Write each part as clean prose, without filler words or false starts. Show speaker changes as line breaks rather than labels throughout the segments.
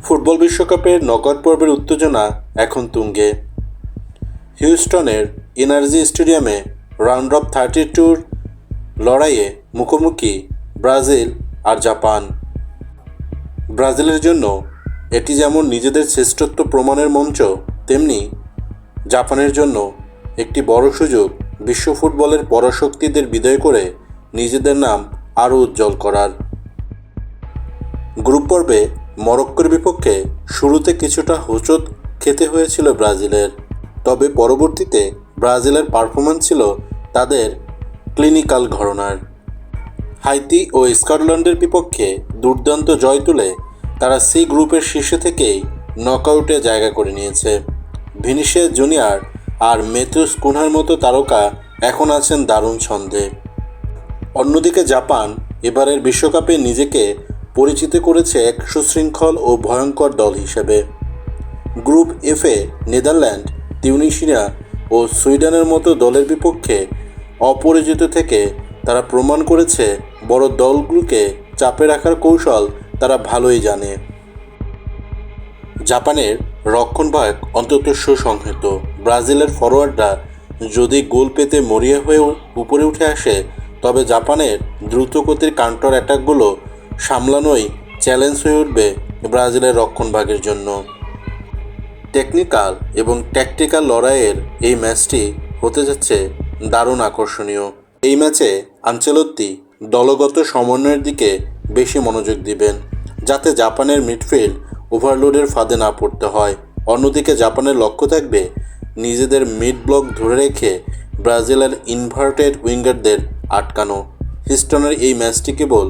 Football বিশ্বকাপের knockout পর্বের উত্তেজনা এখন তুঙ্গে। হিউস্টনের এনার্জি স্টেডিয়ামে রাউন্ড অফ 32 লড়াইয়ে মুখোমুখি ব্রাজিল আর জাপান। ব্রাজিলের জন্য এটি যেমন নিজেদের শ্রেষ্ঠত্ব প্রমাণের মঞ্চ, তেমনি জাপানের জন্য একটি বড় সুযোগ বিশ্ব ফুটবলের পরাশক্তিদের বিদায় করে নিজেদের নাম আরও উজ্জ্বল করার। গ্রুপ পর্বে মরক্কোর বিপক্ষে শুরুতে কিছুটা হোঁচট খেতে হয়েছিল ব্রাজিলের, তবে পরবর্তীতে ব্রাজিলের পারফরম্যান্স ছিল তাদের ক্লিনিক্যাল ঘরানার। হাইতি ও স্কটল্যান্ডের বিপক্ষে দুর্দান্ত জয় তুলে তারা সি গ্রুপের শীর্ষে থেকেই নকআউটে জায়গা করে নিয়েছে। ভিনিসিয়াস জুনিয়র আর ম্যাথিউস কুনহার মতো তারকা এখন আছেন দারুণ ছন্দে। অন্যদিকে জাপান এবারের বিশ্বকাপে নিজেকে পরিচিত করেছে এক সুশৃঙ্খল ও ভয়ঙ্কর দল হিসেবে। গ্রুপ এফে নেদারল্যান্ড, তিউনিসিয়া ও সুইডেনের মতো দলের বিপক্ষে অপরাজিত থেকে তারা প্রমাণ করেছে বড় দলগুলোকে চাপে রাখার কৌশল তারা ভালোই জানে। জাপানের রক্ষণভাগ অন্তত সুসংহত। ব্রাজিলের ফরোয়ার্ডরা যদি গোল পেতে মরিয়া হয়ে উপরে উঠে আসে, তবে জাপানের দ্রুতগতির কাউন্টার অ্যাটাকগুলো সামলানোই চ্যালেঞ্জ হয়ে উঠবে ব্রাজিলের রক্ষণভাগের জন্য। টেকনিক্যাল এবং ট্যাকটিক্যাল লড়াইয়ের এই ম্যাচটি হতে যাচ্ছে দারুণ আকর্ষণীয়। এই ম্যাচে আনচেলত্তি দলগত সমন্বয়ের দিকে বেশি মনোযোগ দিবেন, যাতে জাপানের মিডফিল্ড ওভারলোডের ফাঁদে না পড়তে হয়। অন্যদিকে জাপানের লক্ষ্য থাকবে নিজেদের মিড ব্লক ধরে রেখে ব্রাজিলের ইনভার্টেড উইঙ্গারদের আটকানো। হিউস্টনের এই ম্যাচটি কেবল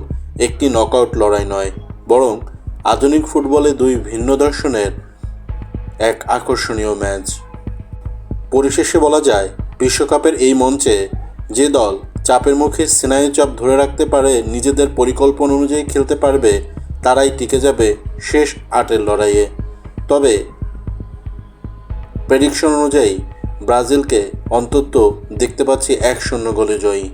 একটি নকআউট লড়াই নয়, বরং আধুনিক ফুটবলে দুই ভিন্ন দর্শনের এক আকর্ষণীয় ম্যাচ। পরিশেষে বলা যায়, বিশ্বকাপের এই মঞ্চে যে দল চাপের মুখে স্নায়ু চাপ ধরে রাখতে পারে, নিজেদের পরিকল্পনা অনুযায়ী খেলতে পারবে, তারাই টিকে যাবে শেষ 8-এর লড়াইয়ে। তবে প্রেডিকশন অনুযায়ী ব্রাজিলকে অন্তত দেখতে পাচ্ছি 1-0 গোলে জয়ী।